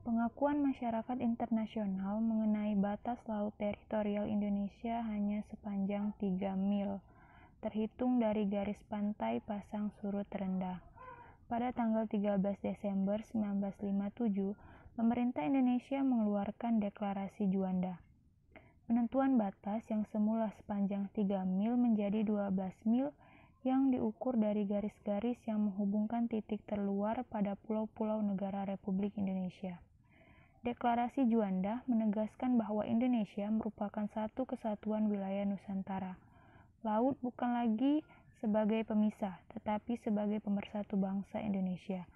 Pengakuan masyarakat internasional mengenai batas laut teritorial Indonesia hanya sepanjang 3 mil, terhitung dari garis pantai pasang surut terendah. Pada tanggal 13 Desember 1957, pemerintah Indonesia mengeluarkan Deklarasi Juanda. Penentuan batas yang semula sepanjang 3 mil menjadi 12 mil yang diukur dari garis-garis yang menghubungkan titik terluar pada pulau-pulau negara Republik Indonesia. Deklarasi Juanda menegaskan bahwa Indonesia merupakan satu kesatuan wilayah Nusantara. Laut bukan lagi sebagai pemisah, tetapi sebagai pemersatu bangsa Indonesia.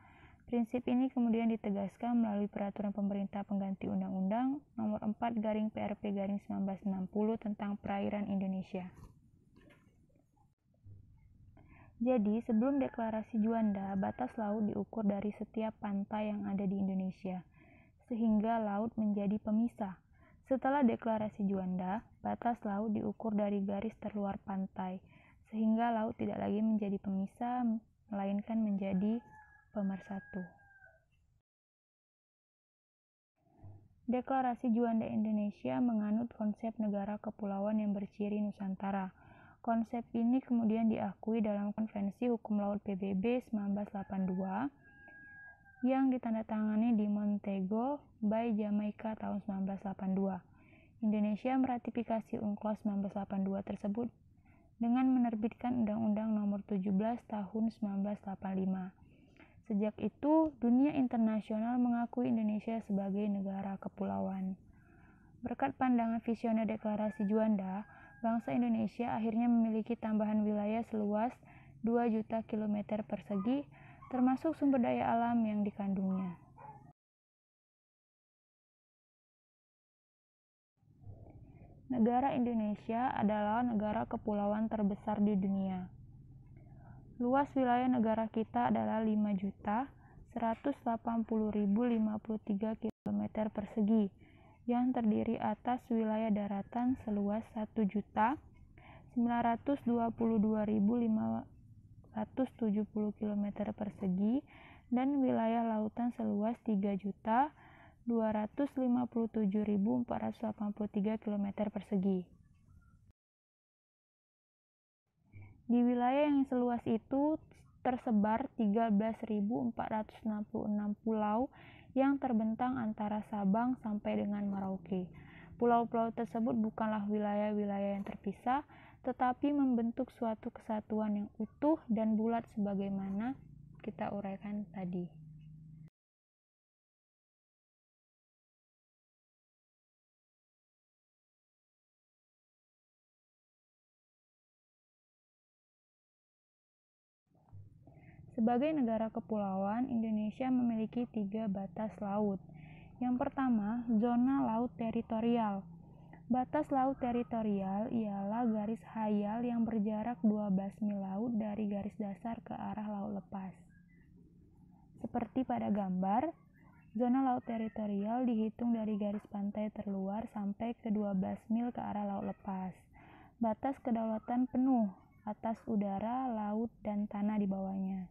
Prinsip ini kemudian ditegaskan melalui peraturan pemerintah pengganti Undang-Undang Nomor 4/PRP/1960 tentang Perairan Indonesia. Jadi, sebelum Deklarasi Juanda, batas laut diukur dari setiap pantai yang ada di Indonesia, sehingga laut menjadi pemisah. Setelah Deklarasi Juanda, batas laut diukur dari garis terluar pantai, sehingga laut tidak lagi menjadi pemisah, melainkan menjadi pemersatu. Deklarasi Juanda Indonesia menganut konsep negara kepulauan yang berciri Nusantara. Konsep ini kemudian diakui dalam Konvensi Hukum Laut PBB 1982 yang ditandatangani di Montego Bay, Jamaika tahun 1982. Indonesia meratifikasi UNCLOS 1982 tersebut dengan menerbitkan Undang-Undang Nomor 17 tahun 1985. Sejak itu, dunia internasional mengakui Indonesia sebagai negara kepulauan. Berkat pandangan visioner Deklarasi Juanda, bangsa Indonesia akhirnya memiliki tambahan wilayah seluas 2 juta kilometer persegi, termasuk sumber daya alam yang dikandungnya. Negara Indonesia adalah negara kepulauan terbesar di dunia. Luas wilayah negara kita adalah 5.180.053 km persegi, yang terdiri atas wilayah daratan seluas 1.922.570 km persegi dan wilayah lautan seluas 3.257.483 km persegi. Di wilayah yang seluas itu tersebar 13.466 pulau yang terbentang antara Sabang sampai dengan Merauke. Pulau-pulau tersebut bukanlah wilayah-wilayah yang terpisah, tetapi membentuk suatu kesatuan yang utuh dan bulat sebagaimana kita uraikan tadi. Sebagai negara kepulauan, Indonesia memiliki 3 batas laut. Yang pertama, zona laut teritorial. Batas laut teritorial ialah garis hayal yang berjarak 12 mil laut dari garis dasar ke arah laut lepas. Seperti pada gambar, zona laut teritorial dihitung dari garis pantai terluar sampai ke 12 mil ke arah laut lepas. Batas kedaulatan penuh atas udara, laut, dan tanah di bawahnya.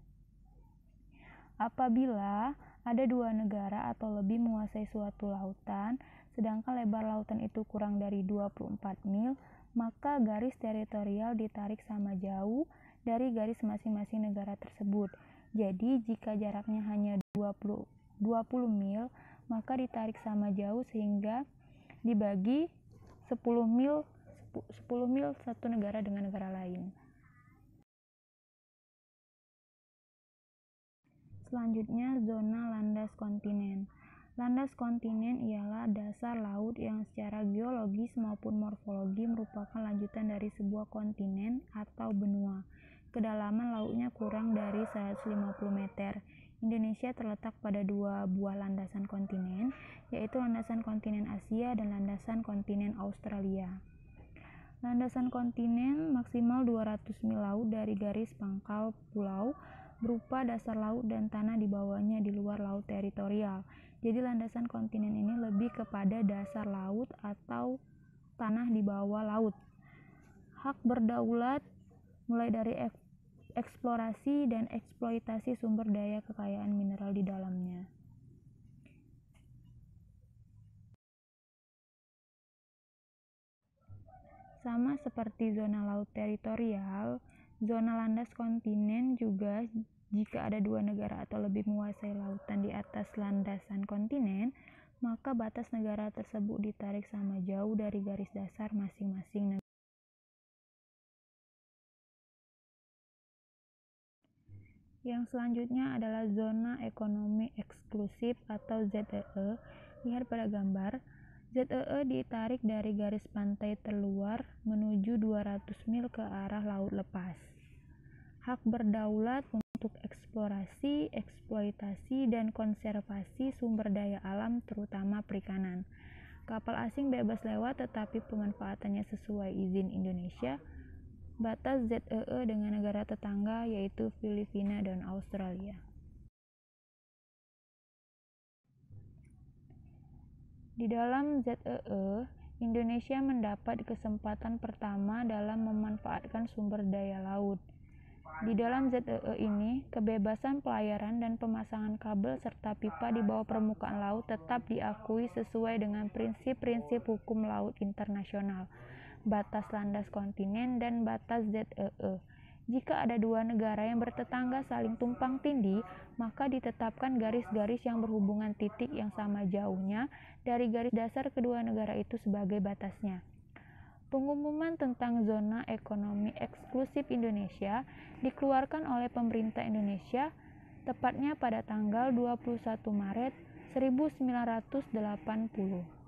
Apabila ada 2 negara atau lebih menguasai suatu lautan, sedangkan lebar lautan itu kurang dari 24 mil, maka garis teritorial ditarik sama jauh dari garis masing-masing negara tersebut. Jadi, jika jaraknya hanya 20 mil, maka ditarik sama jauh sehingga dibagi 10 mil satu negara dengan negara lain. Selanjutnya, zona landas kontinen. Landas kontinen ialah dasar laut yang secara geologis maupun morfologi merupakan lanjutan dari sebuah kontinen atau benua. Kedalaman lautnya kurang dari 150 meter. Indonesia terletak pada 2 buah landasan kontinen, yaitu landasan kontinen Asia dan landasan kontinen Australia. Landasan kontinen maksimal 200 mil laut dari garis pangkal pulau, berupa dasar laut dan tanah di bawahnya di luar laut teritorial. Jadi landasan kontinen ini lebih kepada dasar laut atau tanah di bawah laut. Hak berdaulat mulai dari eksplorasi dan eksploitasi sumber daya kekayaan mineral di dalamnya. Sama seperti zona laut teritorial, zona landas kontinen juga jika ada dua negara atau lebih menguasai lautan di atas landasan kontinen, maka batas negara tersebut ditarik sama jauh dari garis dasar masing-masing negara. Yang selanjutnya adalah zona ekonomi eksklusif atau ZEE. Lihat pada gambar. ZEE ditarik dari garis pantai terluar menuju 200 mil ke arah laut lepas. Hak berdaulat untuk eksplorasi, eksploitasi, dan konservasi sumber daya alam terutama perikanan. Kapal asing bebas lewat tetapi pemanfaatannya sesuai izin Indonesia. Batas ZEE dengan negara tetangga yaitu Filipina dan Australia. Di dalam ZEE, Indonesia mendapat kesempatan pertama dalam memanfaatkan sumber daya laut. Di dalam ZEE ini, kebebasan pelayaran dan pemasangan kabel serta pipa di bawah permukaan laut tetap diakui sesuai dengan prinsip-prinsip hukum laut internasional, batas landas kontinen, dan batas ZEE. Jika ada dua negara yang bertetangga saling tumpang tindih, maka ditetapkan garis-garis yang berhubungan titik yang sama jauhnya dari garis dasar kedua negara itu sebagai batasnya. Pengumuman tentang zona ekonomi eksklusif Indonesia dikeluarkan oleh pemerintah Indonesia tepatnya pada tanggal 21 Maret 1980.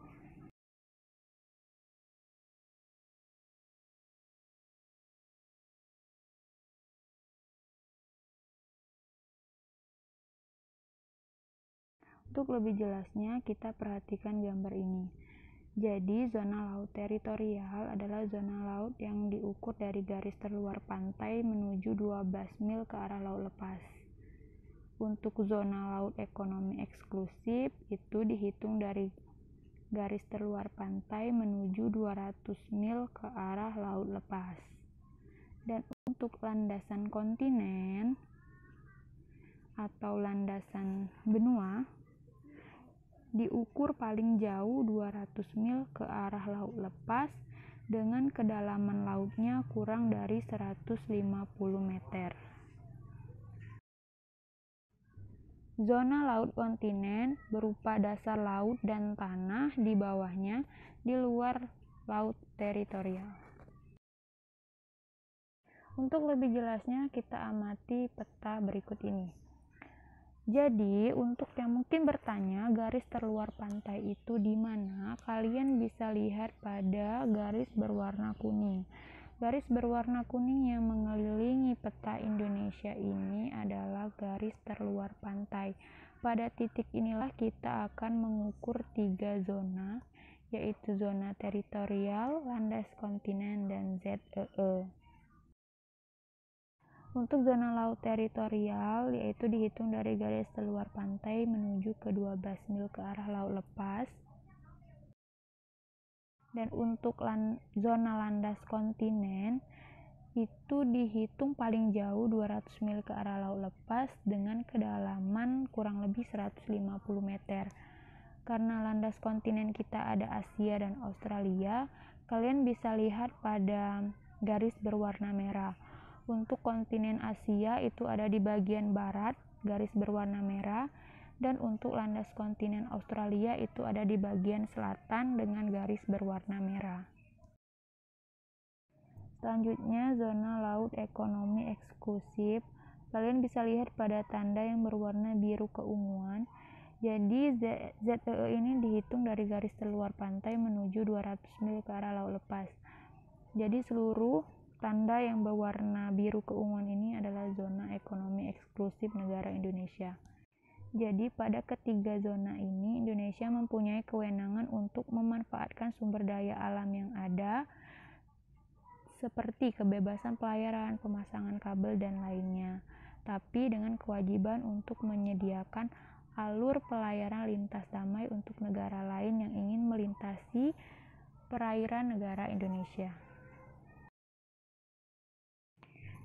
Untuk lebih jelasnya, kita perhatikan gambar ini. Jadi, zona laut teritorial adalah zona laut yang diukur dari garis terluar pantai menuju 12 mil ke arah laut lepas. Untuk zona laut ekonomi eksklusif, itu dihitung dari garis terluar pantai menuju 200 mil ke arah laut lepas. Dan untuk landasan kontinen atau landasan benua, diukur paling jauh 200 mil ke arah laut lepas dengan kedalaman lautnya kurang dari 150 meter. Zona laut kontinen berupa dasar laut dan tanah di bawahnya di luar laut teritorial. Untuk lebih jelasnya, kita amati peta berikut ini. Jadi, untuk yang mungkin bertanya garis terluar pantai itu di mana, kalian bisa lihat pada garis berwarna kuning. Garis berwarna kuning yang mengelilingi peta Indonesia ini adalah garis terluar pantai. Pada titik inilah kita akan mengukur 3 zona, yaitu zona teritorial, landas kontinen, dan ZEE. Untuk zona laut teritorial, yaitu dihitung dari garis terluar pantai menuju ke 12 mil ke arah laut lepas. Dan untuk zona landas kontinen, itu dihitung paling jauh 200 mil ke arah laut lepas dengan kedalaman kurang lebih 150 meter. Karena landas kontinen kita ada Asia dan Australia, kalian bisa lihat pada garis berwarna merah. Untuk kontinen Asia itu ada di bagian barat, garis berwarna merah, dan untuk landas kontinen Australia itu ada di bagian selatan dengan garis berwarna merah. Selanjutnya, zona laut ekonomi eksklusif. Kalian bisa lihat pada tanda yang berwarna biru keunguan. Jadi, ZEE ini dihitung dari garis terluar pantai menuju 200 mil ke arah laut lepas. Jadi, seluruh tanda yang berwarna biru keunguan ini adalah zona ekonomi eksklusif negara Indonesia. Jadi, pada ketiga zona ini, Indonesia mempunyai kewenangan untuk memanfaatkan sumber daya alam yang ada, seperti kebebasan pelayaran, pemasangan kabel, dan lainnya. Tapi dengan kewajiban untuk menyediakan alur pelayaran lintas damai untuk negara lain yang ingin melintasi perairan negara Indonesia.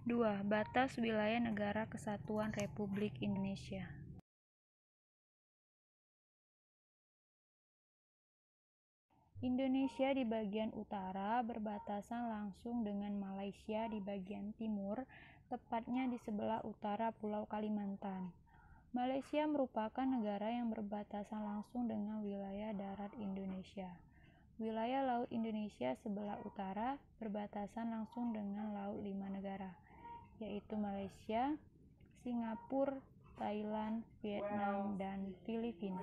2. Batas wilayah negara Kesatuan Republik Indonesia. Indonesia di bagian utara berbatasan langsung dengan Malaysia di bagian timur, tepatnya di sebelah utara Pulau Kalimantan. Malaysia merupakan negara yang berbatasan langsung dengan wilayah darat Indonesia. Wilayah laut Indonesia sebelah utara berbatasan langsung dengan laut 5 negara, yaitu Malaysia, Singapura, Thailand, Vietnam, dan Filipina.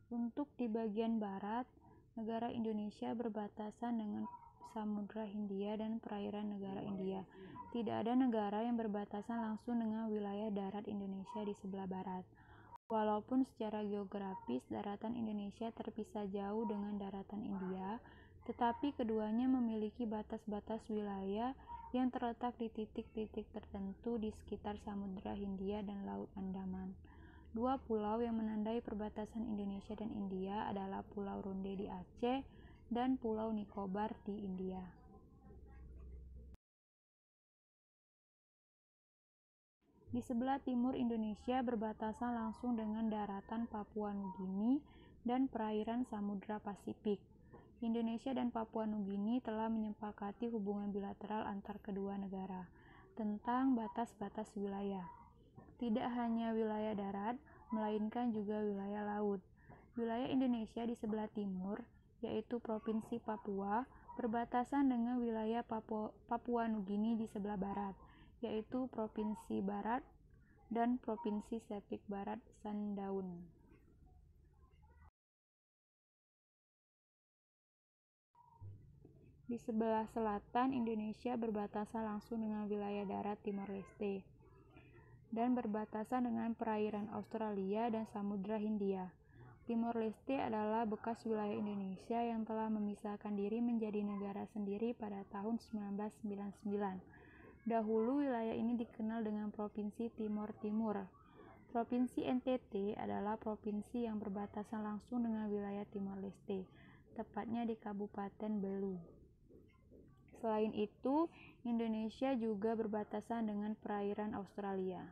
Untuk di bagian barat, negara Indonesia berbatasan dengan Samudra Hindia dan perairan negara India. Tidak ada negara yang berbatasan langsung dengan wilayah darat Indonesia di sebelah barat. Walaupun secara geografis daratan Indonesia terpisah jauh dengan daratan India, tetapi keduanya memiliki batas-batas wilayah yang terletak di titik-titik tertentu di sekitar Samudra Hindia dan Laut Andaman. Dua pulau yang menandai perbatasan Indonesia dan India adalah Pulau Ronde di Aceh dan Pulau Nicobar di India. Di sebelah timur Indonesia berbatasan langsung dengan daratan Papua Nugini dan perairan Samudra Pasifik. Indonesia dan Papua Nugini telah menyepakati hubungan bilateral antar kedua negara tentang batas-batas wilayah. Tidak hanya wilayah darat, melainkan juga wilayah laut. Wilayah Indonesia di sebelah timur, yaitu Provinsi Papua, berbatasan dengan wilayah Papua Nugini di sebelah barat, yaitu Provinsi Barat dan Provinsi Sepik Barat Sandaun. Di sebelah selatan, Indonesia berbatasan langsung dengan wilayah darat Timor Leste dan berbatasan dengan perairan Australia dan Samudra Hindia. Timor Leste adalah bekas wilayah Indonesia yang telah memisahkan diri menjadi negara sendiri pada tahun 1999. Dahulu wilayah ini dikenal dengan Provinsi Timor Timur. Provinsi NTT adalah provinsi yang berbatasan langsung dengan wilayah Timor Leste, tepatnya di Kabupaten Belu. Selain itu, Indonesia juga berbatasan dengan perairan Australia.